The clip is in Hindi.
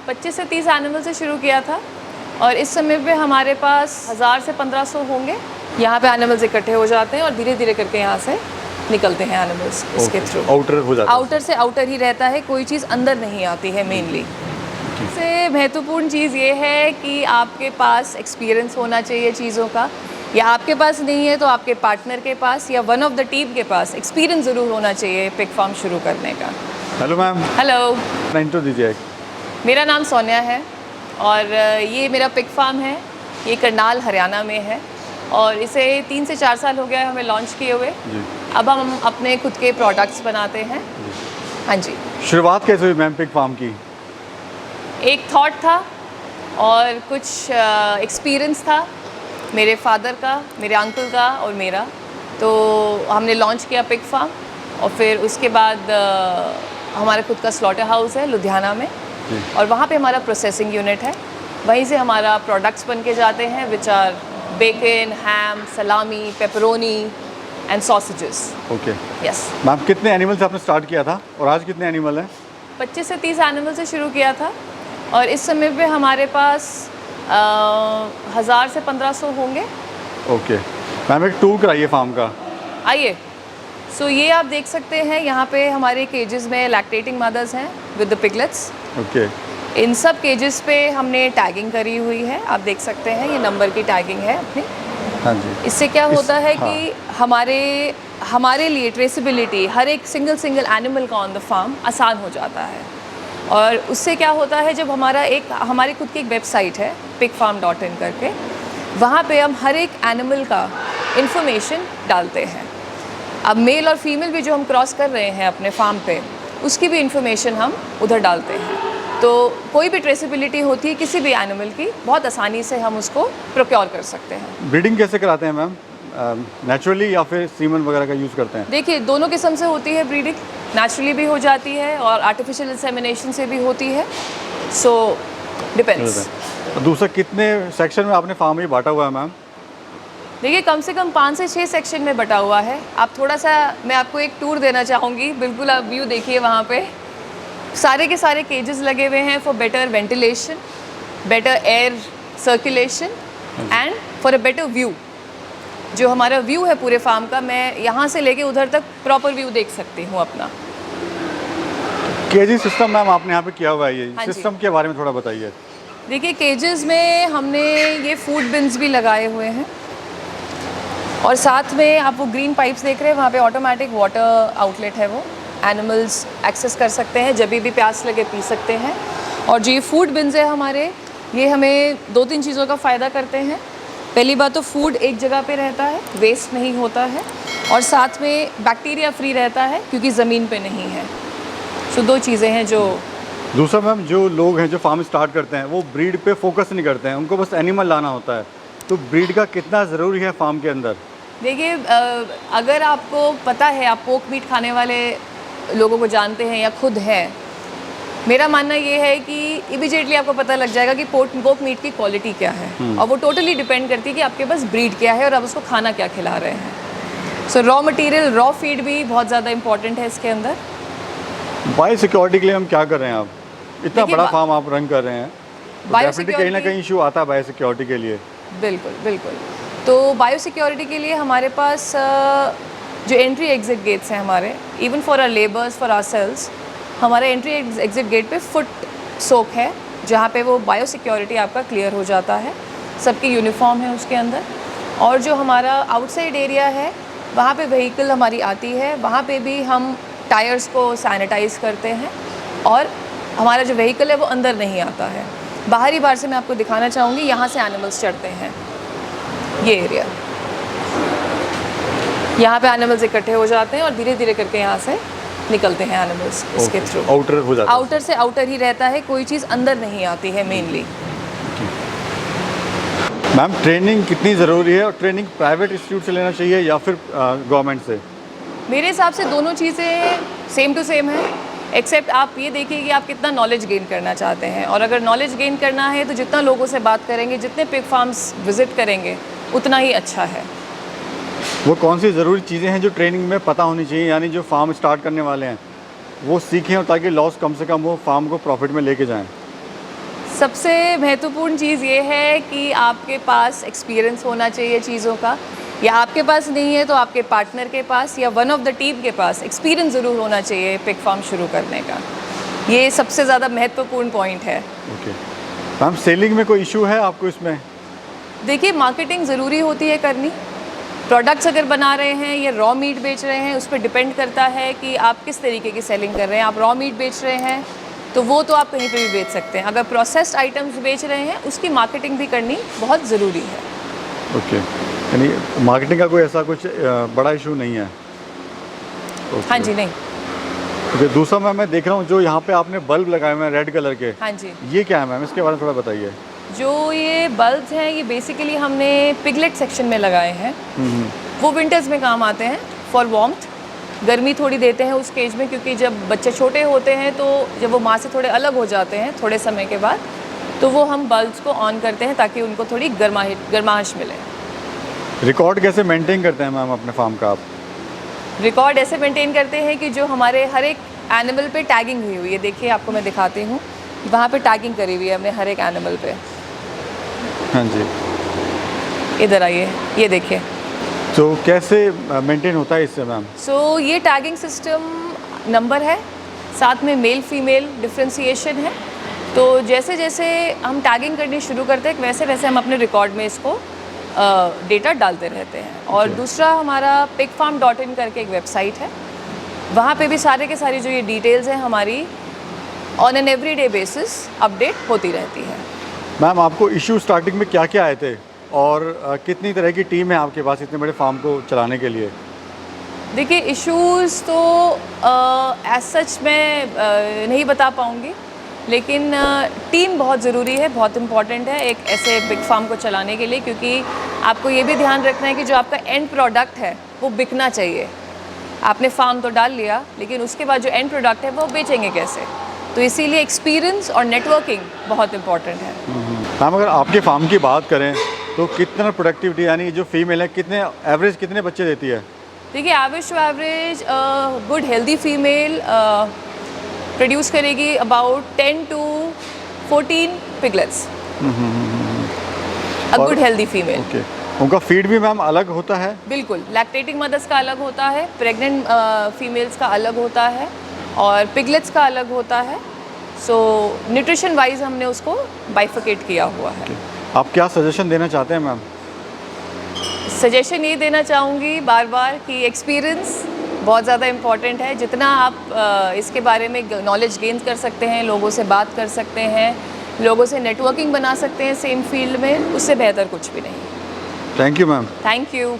25 से 30 एनिमल से शुरू किया था और इस समय पे हमारे पास 1000 से 1500 होंगे। यहाँ पे एनिमल्स इकट्ठे हो जाते हैं और धीरे धीरे करके यहाँ से निकलते हैं एनिमल्स इसके थ्रू। आउटर हो जाता है, आउटर से आउटर ही रहता है, कोई चीज़ अंदर नहीं आती है मेनली। सबसे महत्वपूर्ण चीज़ ये है कि आपके पास एक्सपीरियंस होना चाहिए चीज़ों का, या आपके पास नहीं है तो आपके पार्टनर के पास या वन ऑफ द टीम के पास एक्सपीरियंस ज़रूर होना चाहिए पिग फार्म शुरू करने का। Hello ma'am. हेलो, इंट्रो दीजिए। मेरा नाम सोनिया है और ये मेरा पिग फार्म है। ये करनाल हरियाणा में है और इसे 3 से 4 साल हो गया है हमें लॉन्च किए हुए। अब हम अपने खुद के प्रोडक्ट्स बनाते हैं। हाँ जी। शुरुआत कैसे हुई मैम पिग फार्म की? एक थॉट था और कुछ एक्सपीरियंस था मेरे फादर का, मेरे अंकल का और मेरा, तो हमने लॉन्च किया पिग फार्म। और फिर उसके बाद हमारा खुद का स्लॉटर हाउस है लुधियाना में और वहाँ पे हमारा प्रोसेसिंग यूनिट है। वहीं से हमारा प्रोडक्ट्स बन के जाते हैं विच आर बेकन, हैम, सलामी, pepperoni and sausages. Okay yes ma'am, कितने एनिमल से आपने स्टार्ट किया था और आज कितने एनिमल हैं? 25 से 30 एनिमल से शुरू किया था और इस समय पे हमारे पास 1000 से 1500 होंगे। ओके मैम, एक टूर कराइए फार्म का। आइए। सो ये आप देख सकते हैं यहाँ पे हमारे केजेस में लैक्टेटिंग मदर्स हैं with the piglets. Okay in सब केजेस पे हमने टैगिंग करी हुई है, आप देख सकते हैं ये नंबर की टैगिंग है अपनी। हाँ जी। इससे क्या होता है हाँ। कि हमारे लिए ट्रेसिबिलिटी हर एक सिंगल एनिमल का ऑन द फार्म आसान हो जाता है। और उससे क्या होता है, जब हमारी खुद की एक वेबसाइट है pigfarm.in करके, वहाँ पे हम हर एक एनिमल का इन्फॉर्मेशन डालते हैं। अब मेल और फीमेल भी जो हम क्रॉस कर रहे हैं अपने फार्म पे, उसकी भी इन्फॉर्मेशन हम उधर डालते हैं। तो कोई भी ट्रेसिबिलिटी होती है किसी भी एनिमल की, बहुत आसानी से हम उसको प्रोक्योर कर सकते हैं। ब्रीडिंग कैसे कराते हैं मैम? नेचुरली या फिर सीमन वगैरह का यूज़ करते हैं? देखिए, दोनों किस्म से होती है ब्रीडिंग। नेचुरली भी हो जाती है और आर्टिफिशियल इंसेमिनेशन से भी होती है। So depends. दूसरा, कितने सेक्शन में आपने फार्म ये बांटा हुआ है मैम? देखिए, कम से कम 5 से 6 सेक्शन में बटा हुआ है। आप थोड़ा सा, मैं आपको एक टूर देना चाहूँगी। बिल्कुल, आप व्यू देखिए वहाँ पे। सारे के सारे केजेस लगे हुए हैं for better ventilation, better air circulation and for a better view. जो हमारा व्यू है पूरे फार्म का, मैं यहाँ से लेके उधर तक प्रॉपर व्यू देख सकती हूँ अपना। केजी सिस्टम मैम आपने यहाँ पे किया हुआ है, ये हाँ जी। सिस्टम के बारे में थोड़ा बताइए। देखिए, केजेस में हमने ये फूड बिन्स भी लगाए हुए हैं और साथ में आप वो ग्रीन पाइप्स देख रहे हैं, वहाँ पे ऑटोमेटिक वाटर आउटलेट है, वो एनिमल्स एक्सेस कर सकते हैं, जब भी प्यास लगे पी सकते हैं। और जो ये फूड बिन्स है हमारे, ये हमें 2-3 चीज़ों का फ़ायदा करते हैं। पहली बात तो फूड एक जगह पे रहता है, वेस्ट नहीं होता है, और साथ में बैक्टीरिया फ्री रहता है क्योंकि ज़मीन पे नहीं है। सो 2 चीज़ें हैं जो। दूसरा मैम, जो लोग हैं जो फार्म स्टार्ट करते हैं वो ब्रीड पे फोकस नहीं करते हैं, उनको बस एनिमल लाना होता है, तो ब्रीड का कितना ज़रूरी है फार्म के अंदर? देखिए, अगर आपको पता है, आप पोर्क मीट खाने वाले लोगों को जानते हैं या खुद हैं, मेरा मानना ये है कि इमीडिएटली आपको पता लग जाएगा कि पोर्क मीट की क्वालिटी क्या है। और वो टोटली डिपेंड करती है कि आपके पास ब्रीड क्या है और आप उसको खाना क्या खिला रहे हैं। सो रॉ मटेरियल, रॉ फीड भी बहुत ज़्यादा इंपॉर्टेंट है इसके अंदर। बायो सिक्योरिटी के लिए हम क्या कर रहे हैं? आप इतना बड़ा फार्म आप रन कर रहे हैं, डेफिनेटली कहीं ना कहीं इशू आता है बायो सिक्योरिटी के लिए। बिल्कुल बिल्कुल। तो बायो सिक्योरिटी के लिए हमारे पास जो एंट्री एग्जिट गेट्स हैं हमारे, even for our labours, for ourselves, हमारे एंट्री एग्जिट गेट पे फुट सोक है, जहाँ पे वो बायो सिक्योरिटी आपका क्लियर हो जाता है। सबकी यूनिफॉर्म है उसके अंदर। और जो हमारा आउटसाइड एरिया है, वहाँ पे व्हीकल हमारी आती है, वहाँ पे भी हम टायर्स को सैनिटाइज़ करते हैं और हमारा जो व्हीकल है वो अंदर नहीं आता है। बाहरी बार से मैं आपको दिखाना चाहूँगी, यहाँ से एनिमल्स चढ़ते हैं, ये एरिया। यहाँ पे एनिमल्स इकट्ठे हो जाते हैं और धीरे धीरे करके यहाँ से निकलते हैं एनिमल्स इसके थ्रू। आउटर हो जाता है, आउटर से आउटर ही रहता है, कोई चीज़ अंदर नहीं आती है मेनली। मैम, ट्रेनिंग कितनी ज़रूरी है और ट्रेनिंग प्राइवेट इंस्टीट्यूट से लेना चाहिए या फिर गवर्नमेंट से? मेरे हिसाब से दोनों चीज़ें सेम टू सेम है, एक्सेप्ट आप ये देखिए कि आप कितना नॉलेज गेन करना चाहते हैं। और अगर नॉलेज गेन करना है तो जितना लोगों से बात करेंगे, जितने पिग फार्म्स विज़िट करेंगे, उतना ही अच्छा है। वो कौन सी ज़रूरी चीज़ें हैं जो ट्रेनिंग में पता होनी चाहिए, यानी जो फार्म स्टार्ट करने वाले हैं वो सीखें और ताकि लॉस कम से कम हो, फार्म को प्रॉफिट में लेके जाएं? सबसे महत्वपूर्ण चीज़ ये है कि आपके पास एक्सपीरियंस होना चाहिए चीज़ों का, या आपके पास नहीं है तो आपके पार्टनर के पास या वन ऑफ द टीम के पास एक्सपीरियंस ज़रूर होना चाहिए पिग फार्म शुरू करने का। ये सबसे ज़्यादा महत्वपूर्ण पॉइंट है। ओके मैम, सेलिंग में कोई इशू है आपको इसमें? देखिए, मार्केटिंग ज़रूरी होती है करनी। प्रोडक्ट्स अगर बना रहे हैं या रॉ मीट बेच रहे हैं, उस पर डिपेंड करता है कि आप किस तरीके की सेलिंग कर रहे हैं। आप रॉ मीट बेच रहे हैं तो वो तो आप कहीं पे भी बेच सकते हैं। अगर प्रोसेस्ड आइटम्स बेच रहे हैं, उसकी मार्केटिंग भी करनी बहुत ज़रूरी है। ओके, यानी मार्केटिंग का कोई ऐसा कुछ बड़ा इशू नहीं है? हाँ जी, नहीं। ओके, दूसरा मैम मैं देख रहा हूँ जो यहाँ पे आपने बल्ब लगाए हुए हैं रेड कलर के, हाँ जी, ये क्या है मैम, इसके बारे में थोड़ा बताइए। जो ये बल्ब्स हैं ये बेसिकली हमने पिगलेट सेक्शन में लगाए हैं। वो विंटर्स में काम आते हैं फॉर वार्मथ। गर्मी थोड़ी देते हैं उस केज में, क्योंकि जब बच्चे छोटे होते हैं तो जब वो माँ से थोड़े अलग हो जाते हैं थोड़े समय के बाद, तो वो हम बल्ब्स को ऑन करते हैं ताकि उनको थोड़ी गर्माहट मिले। रिकॉर्ड कैसे मेंटेन करते हैं मैम अपने फार्म का आप? रिकॉर्ड ऐसे मेंटेन करते हैं कि जो हमारे हर एक एनिमल पे टैगिंग हुई हुई है। देखिए, आपको मैं दिखाती हूँ, वहाँ पे टैगिंग करी हुई है हमने हर एक एनिमल पे। हाँ जी, इधर आइए, ये देखिए। तो कैसे मेंटेन होता है इससे मैम? सो ये टैगिंग सिस्टम नंबर है, साथ में मेल फीमेल डिफ्रेंसिएशन है। तो जैसे जैसे हम टैगिंग करनी शुरू करते हैं, वैसे वैसे हम अपने रिकॉर्ड में इसको डेटा डालते रहते हैं। और दूसरा हमारा pigfarm.in करके एक वेबसाइट है, वहाँ पे भी सारे के सारी जो ये डिटेल्स हैं हमारी on an everyday basis update होती रहती है। मैम, आपको इशू स्टार्टिंग में क्या क्या आए थे और कितनी तरह की टीम है आपके पास इतने बड़े फार्म को चलाने के लिए? देखिए, इश्यूज़ तो एज सच मैं नहीं बता पाऊँगी, लेकिन टीम बहुत ज़रूरी है, बहुत इम्पॉर्टेंट है एक ऐसे बिग फार्म को चलाने के लिए, क्योंकि आपको ये भी ध्यान रखना है कि जो आपका एंड प्रोडक्ट है वो बिकना चाहिए। आपने फार्म तो डाल लिया, लेकिन उसके बाद जो एंड प्रोडक्ट है वो बेचेंगे कैसे? तो इसीलिए एक्सपीरियंस और नेटवर्किंग बहुत इम्पॉर्टेंट है। मैम, अगर आपके फार्म की बात करें तो कितना प्रोडक्टिविटी, यानी जो फीमेल है कितने एवरेज कितने बच्चे देती है? देखिए, average to average good healthy female produce करेगी about 10 to 14 piglets. A good healthy female. Okay, उनका फीड भी मैम अलग होता है? बिल्कुल, लैक्टेटिंग मदर्स का अलग होता है, प्रेग्नेंट फीमेल्स का अलग होता है और पिगलेट्स का अलग होता है। सो न्यूट्रिशन वाइज हमने उसको बाइफिकेट किया हुआ है। आप क्या सजेशन देना चाहते हैं मैम? सजेशन ये देना चाहूँगी बार बार कि एक्सपीरियंस बहुत ज़्यादा इम्पॉर्टेंट है। जितना आप इसके बारे में नॉलेज गेन कर सकते हैं, लोगों से बात कर सकते हैं, लोगों से नेटवर्किंग बना सकते हैं सेम फील्ड में, उससे बेहतर कुछ भी नहीं। Thank you ma'am. Thank you.